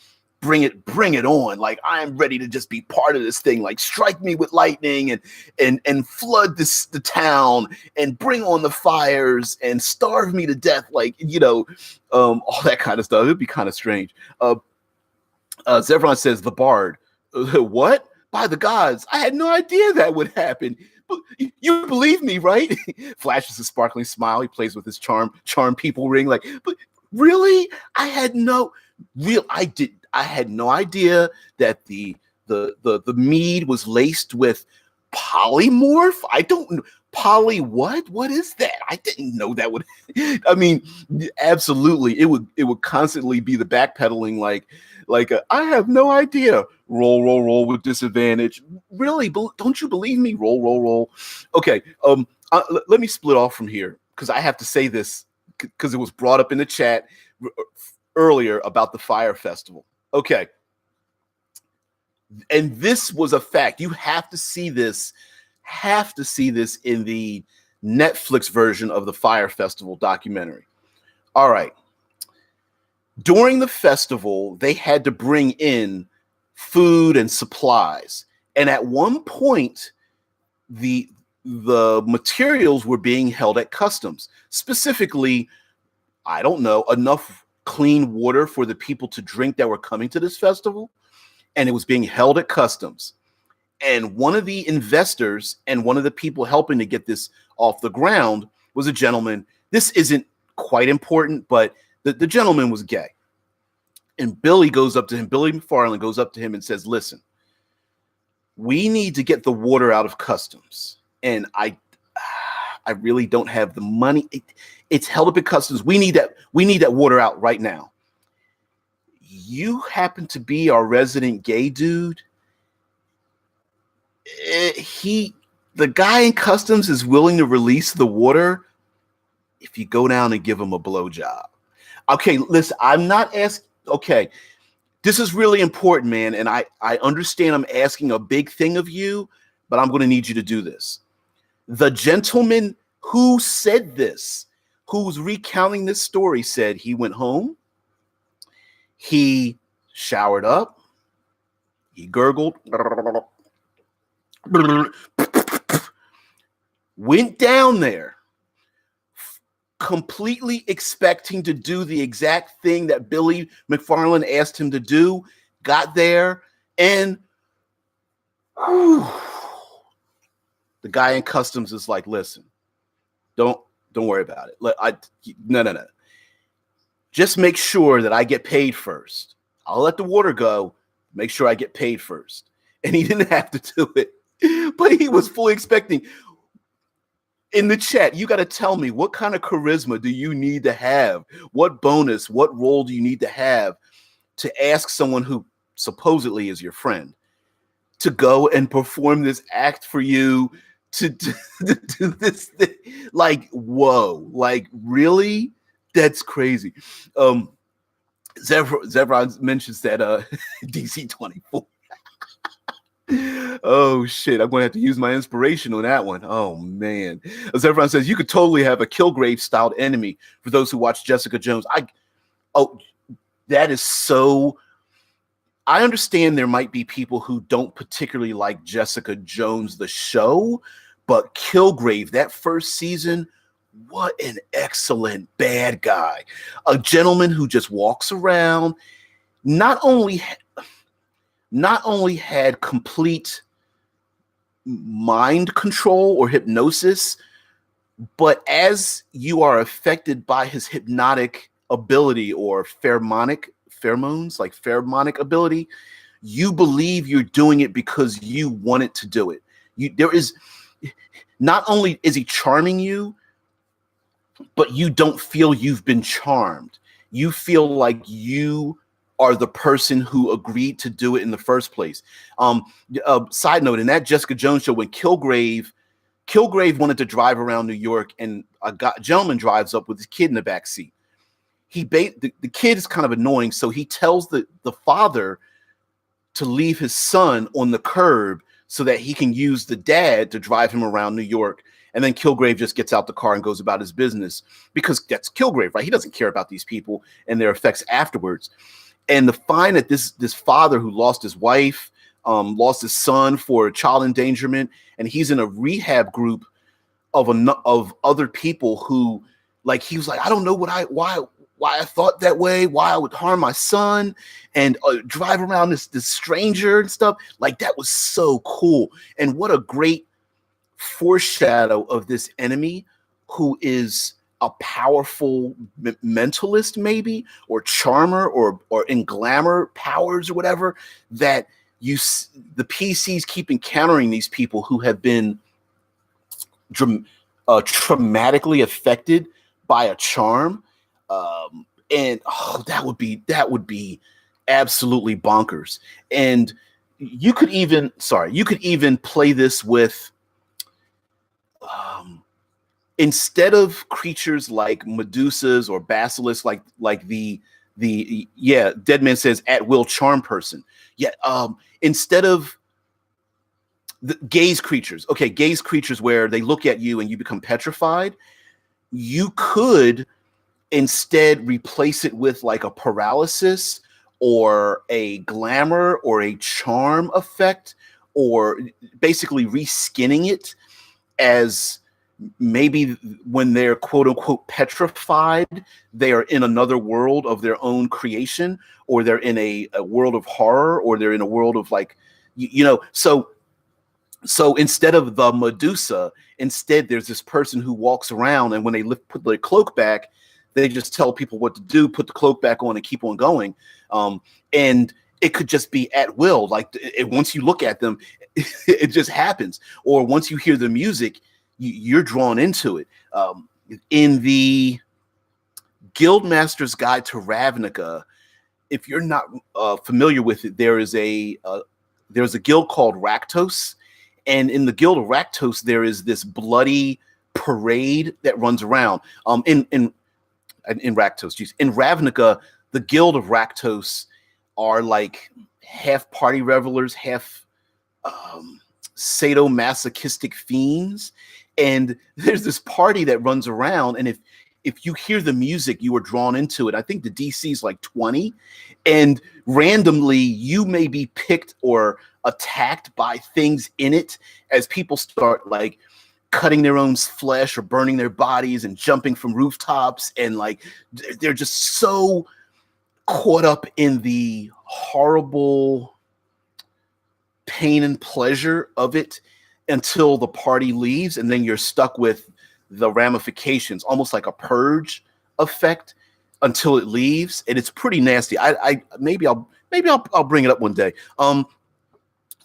bring it on. Like, I am ready to just be part of this thing. Like, strike me with lightning and flood the town and bring on the fires and starve me to death. Like, all that kind of stuff. It'd be kind of strange. Zevron says the bard. What? By the gods, I had no idea that would happen. But you believe me, right? Flashes a sparkling smile. He plays with his charm people ring. Like, but really? I had no idea that the mead was laced with polymorph. I don't know. Poly what? What is that? I didn't know that would. I mean, absolutely, it would constantly be the backpedaling, like I have no idea. Roll with disadvantage. Really? Don't you believe me? Roll. Okay. Let me split off from here because I have to say this because it was brought up in the chat earlier about the Fyre Festival. Okay. And this was a fact. You have to see this. In the Netflix version of the Fyre Festival documentary. All right. During the festival, they had to bring in food and supplies. And at one point, the materials were being held at customs. Specifically, I don't know, enough clean water for the people to drink that were coming to this festival. And it was being held at customs. And one of the investors and one of the people helping to get this off the ground was a gentleman. This isn't quite important, but the gentleman was gay. And Billy McFarland goes up to him and says, listen, we need to get the water out of customs. And I really don't have the money. It's held up at customs. We need that water out right now. You happen to be our resident gay dude. The guy in customs is willing to release the water if you go down and give him a blowjob. Okay, listen, I'm not asking. Okay, this is really important, man, and I understand I'm asking a big thing of you, but I'm going to need you to do this. The gentleman who said this, who's recounting this story, said he went home, he showered up, he gurgled, went down there completely expecting to do the exact thing that Billy McFarland asked him to do, got there, and whew, the guy in customs is like, listen, don't worry about it. No. Just make sure that I get paid first. I'll let the water go. Make sure I get paid first. And he didn't have to do it, but he was fully expecting. In the chat, you got to tell me, what kind of charisma do you need to have? What bonus, what role do you need to have to ask someone who supposedly is your friend to go and perform this act for you, to do this thing? Like, whoa, like, really? That's crazy. Zevron mentions that DC 24. Oh shit, I'm gonna have to use my inspiration on that one. Oh man. As everyone says, you could totally have a Kilgrave styled enemy for those who watch Jessica Jones. That is so. I understand there might be people who don't particularly like Jessica Jones the show, but Kilgrave, that first season, what an excellent bad guy. A gentleman who just walks around, not only had complete mind control or hypnosis, but as you are affected by his hypnotic ability or pheromones, like pheromonic ability, you believe you're doing it because you wanted to do it. Not only is he charming you, but you don't feel you've been charmed. You feel like you are the person who agreed to do it in the first place. Side note, in that Jessica Jones show, when Kilgrave wanted to drive around New York, and a gentleman drives up with his kid in the back seat. The kid is kind of annoying, so he tells the father to leave his son on the curb so that he can use the dad to drive him around New York. And then Kilgrave just gets out the car and goes about his business, because that's Kilgrave, right? He doesn't care about these people and their effects afterwards. And to find that this father who lost his wife, lost his son for child endangerment, and he's in a rehab group of other people who, like, he was like, I don't know why I thought that way, why I would harm my son and drive around this stranger and stuff. Like, that was so cool. And what a great foreshadow of this enemy who is a powerful mentalist, maybe, or charmer, or in glamour powers or whatever, that the PCs keep encountering these people who have been traumatically affected by a charm. And that would be absolutely bonkers. And you could even play this with, instead of creatures like Medusas or basilisks, like the Dead Man says at will charm person. Instead of the gaze creatures where they look at you and you become petrified, you could instead replace it with like a paralysis or a glamour or a charm effect, or basically reskinning it as maybe when they're quote unquote petrified, they are in another world of their own creation, or they're in a world of horror, or they're in a world of like, so instead of the Medusa, instead there's this person who walks around, and when they put their cloak back, they just tell people what to do, put the cloak back on and keep on going. And it could just be at will. Like, once you look at them, it just happens. Or once you hear the music, you're drawn into it. In the Guildmaster's Guide to Ravnica, if you're not familiar with it, there's a guild called Rakdos. And in the Guild of Rakdos, there is this bloody parade that runs around. In Rakdos, in Ravnica, the Guild of Rakdos are like half party revelers, half sadomasochistic fiends. And there's this party that runs around, and if you hear the music, you are drawn into it. I think the DC is like 20, and randomly you may be picked or attacked by things in it as people start like cutting their own flesh or burning their bodies and jumping from rooftops, and like they're just so caught up in the horrible pain and pleasure of it until the party leaves, and then you're stuck with the ramifications, almost like a purge effect until it leaves, and it's pretty nasty. Maybe I'll bring it up one day.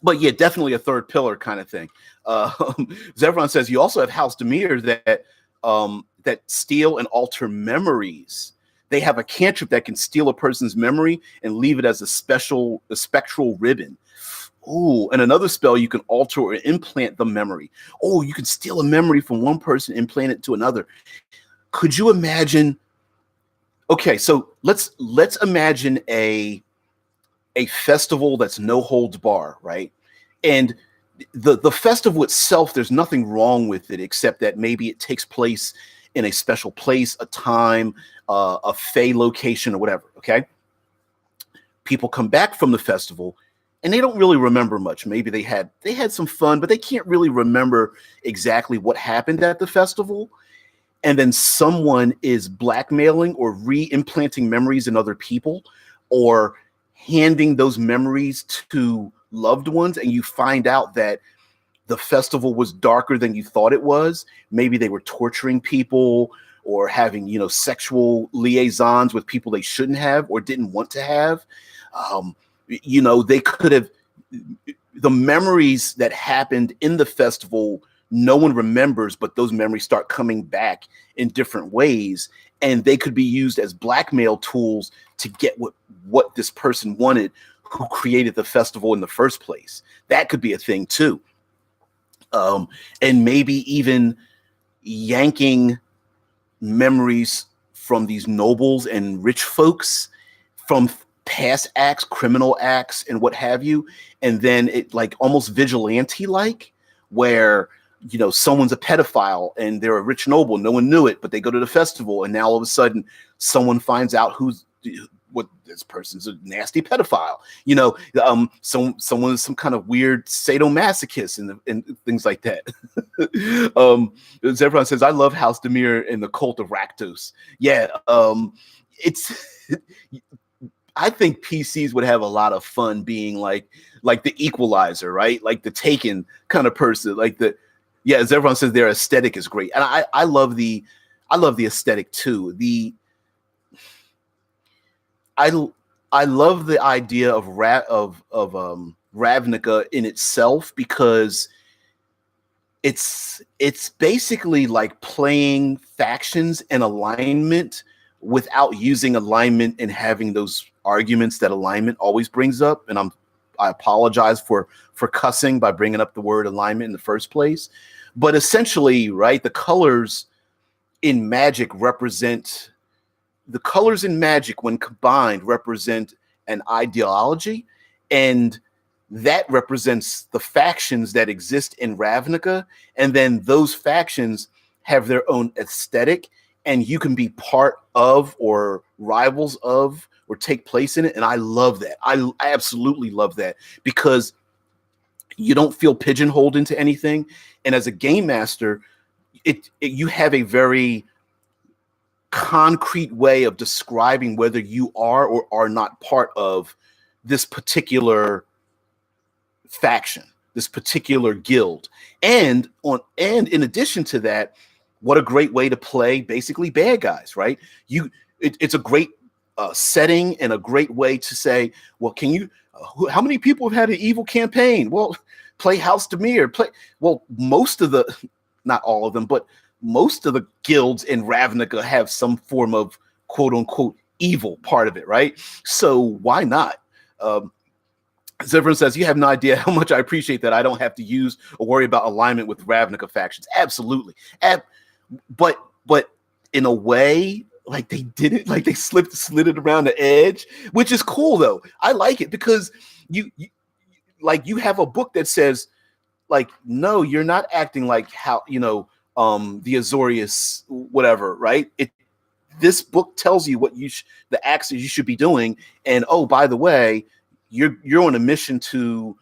But yeah, definitely a third pillar kind of thing. Zevron says you also have House Demir that steal and alter memories. They have a cantrip that can steal a person's memory and leave it as a spectral ribbon. Oh, and another spell, you can alter or implant the memory. Oh, you can steal a memory from one person, implant it to another. Could you imagine? Okay, so let's imagine a festival that's no holds bar, right? And the festival itself, there's nothing wrong with it except that maybe it takes place in a special place, a time, a fey location, or whatever. Okay, people come back from the festival and they don't really remember much. Maybe they had some fun, but they can't really remember exactly what happened at the festival. And then someone is blackmailing or re-implanting memories in other people, or handing those memories to loved ones, and you find out that the festival was darker than you thought it was. Maybe they were torturing people or having, sexual liaisons with people they shouldn't have or didn't want to have. They could have, the memories that happened in the festival, no one remembers, but those memories start coming back in different ways, and they could be used as blackmail tools to get what this person wanted who created the festival in the first place. That could be a thing too. And maybe even yanking memories from these nobles and rich folks from past acts, criminal acts, and what have you. And then it like almost vigilante-like, where someone's a pedophile and they're a rich noble. No one knew it, but they go to the festival, and now all of a sudden someone finds out what this person's a nasty pedophile. Someone is some kind of weird sadomasochist and things like that. Zevron says, I love House Demir and the cult of Rakdos. Yeah, I think PCs would have a lot of fun being like the Equalizer, right? Like the Taken kind of person, as everyone says, their aesthetic is great. And I love the aesthetic too. I love the idea of Ravnica in itself, because it's basically like playing factions and alignment without using alignment and having those arguments that alignment always brings up. And I apologize for cussing by bringing up the word alignment in the first place. But essentially, right, the colors in Magic when combined represent an ideology, and that represents the factions that exist in Ravnica. And then those factions have their own aesthetic, and you can be part of or rivals of or take place in it. And I love that. I absolutely love that, because you don't feel pigeonholed into anything. And as a game master, you have a very concrete way of describing whether you are or are not part of this particular faction, this particular guild. And in addition to that, what a great way to play basically bad guys, right? It's a great setting and a great way to say, well, how many people have had an evil campaign? Well, play House Demir. Not all of them, but most of the guilds in Ravnica have some form of quote unquote evil part of it, right? So why not? Zevran says, you have no idea how much I appreciate that I don't have to use or worry about alignment with Ravnica factions. Absolutely. But in a way, like they did it, like they slid it around the edge, which is cool though. I like it, because you have a book that says, like, no, you're not acting like how, the Azorius, whatever, right? This book tells you what the acts that you should be doing. And, oh, by the way, you're on a mission to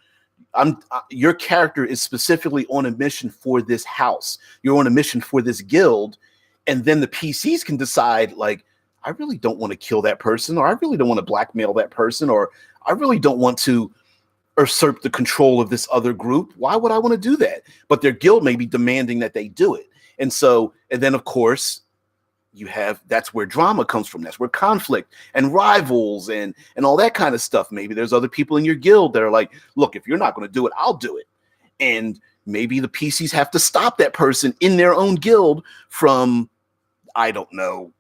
your character is specifically on a mission for this house. You're on a mission for this guild, and then the PCs can decide, like, I really don't want to kill that person, or I really don't want to blackmail that person, or I really don't want to usurp the control of this other group. Why would I want to do that? But their guild may be demanding that they do it. And then of course that's where drama comes from. That's where conflict and rivals and all that kind of stuff. Maybe there's other people in your guild that are like, look, if you're not going to do it, I'll do it. And maybe the PCs have to stop that person in their own guild from, I don't know,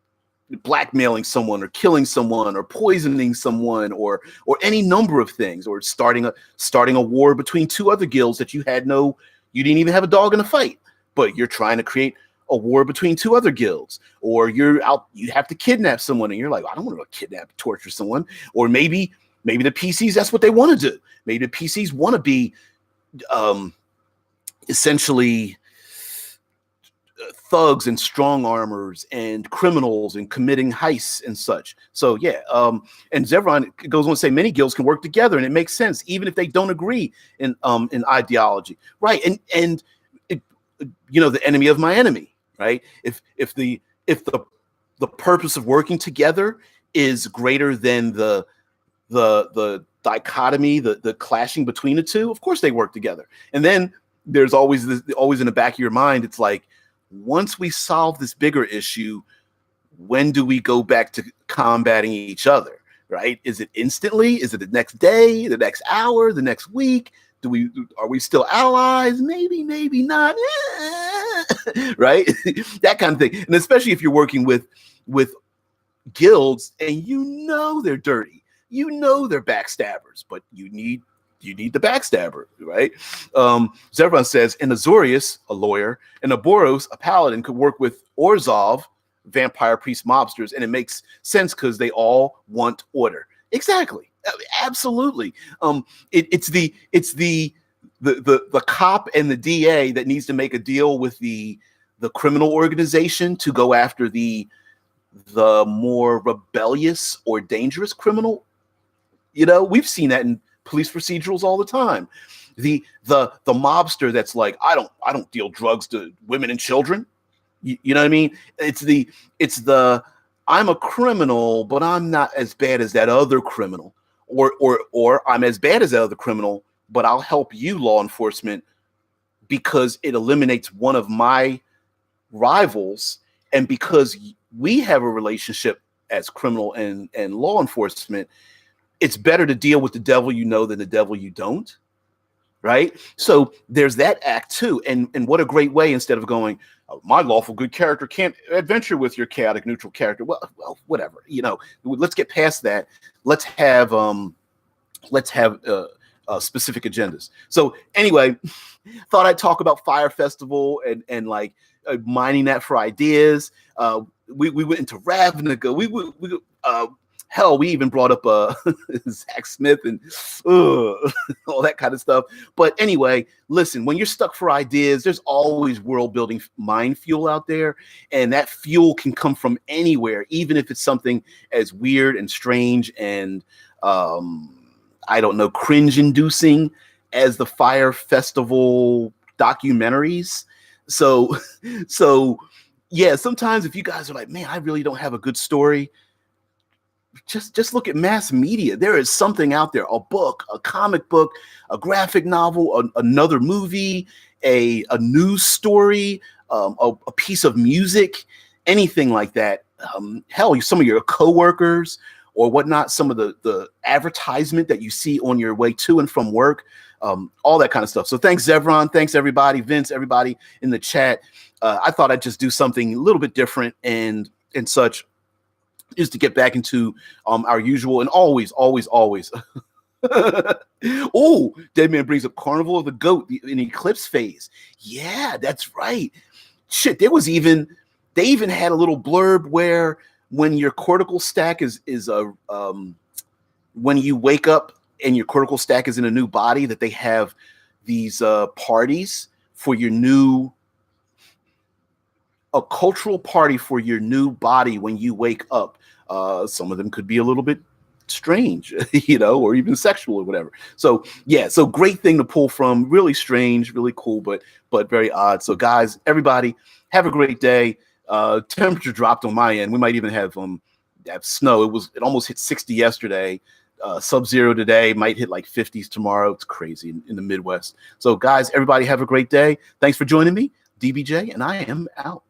blackmailing someone or killing someone or poisoning someone or any number of things, or starting a war between two other guilds that you didn't even have a dog in a fight, but you're trying to create a war between two other guilds. Or you have to kidnap someone and you're like, I don't want to kidnap, torture someone. Or maybe the PCs, that's what they want to do. Maybe the PCs want to be essentially thugs and strong armors and criminals and committing heists and such. So yeah, and Zevron goes on to say many guilds can work together, and it makes sense even if they don't agree in ideology, right? And it, the enemy of my enemy, right? If the purpose of working together is greater than the dichotomy, the clashing between the two, of course they work together. And then there's always in the back of your mind, it's like, once we solve this bigger issue, when do we go back to combating each other, right? Is it instantly? Is it the next day, the next hour, the next week? Are we still allies? Maybe not. Right? That kind of thing. And especially if you're working with guilds and they're dirty, they're backstabbers, but you need the backstabber, right? Zevron says, and Azorius, a lawyer, and Aboros, a paladin, could work with Orzhov, vampire priest mobsters, and it makes sense because they all want order. Exactly, absolutely. It's the cop and the DA that needs to make a deal with the criminal organization to go after the more rebellious or dangerous criminal. We've seen that in police procedurals all the time. The mobster that's like, I don't deal drugs to women and children. You know what I mean? It's the I'm a criminal, but I'm not as bad as that other criminal, or I'm as bad as that other criminal, but I'll help you, law enforcement, because it eliminates one of my rivals, and because we have a relationship as criminal and law enforcement, it's better to deal with the devil than the devil you don't, right? So there's that act too. And what a great way, instead of going, oh, my lawful good character can't adventure with your chaotic neutral character. Well, whatever, let's get past that. Let's have specific agendas. So anyway, thought I'd talk about Fyre Festival and like mining that for ideas. We went into Ravnica. Hell, we even brought up Zach Smith and all that kind of stuff. But anyway, listen, when you're stuck for ideas, there's always world building mind fuel out there. And that fuel can come from anywhere, even if it's something as weird and strange and, I don't know, cringe inducing as the Fyre Festival documentaries. So yeah, sometimes if you guys are like, man, I really don't have a good story, just look at mass media. There is something out there, a book, a comic book, a graphic novel, another movie, a news story, a piece of music, anything like that. Hell, some of your coworkers or whatnot, some of the advertisement that you see on your way to and from work, all that kind of stuff. So thanks, Zevron. Thanks, everybody. Vince, everybody in the chat. I thought I'd just do something a little bit different and such, is to get back into our usual and always. Oh, Deadman brings up Carnival of the Goat in Eclipse phase. Yeah, that's right. Shit, they even had a little blurb where when your cortical stack is when you wake up and your cortical stack is in a new body, that they have these parties for your a cultural party for your new body when you wake up. Some of them could be a little bit strange, you know, or even sexual or whatever. So yeah, so great thing to pull from. Really strange, really cool, but very odd. So guys, everybody, have a great day. Temperature dropped on my end. We might even have snow. It almost hit 60 yesterday. Sub-zero today, might hit like 50s tomorrow. It's crazy in the Midwest. So guys, everybody have a great day. Thanks for joining me. DBJ, and I am out.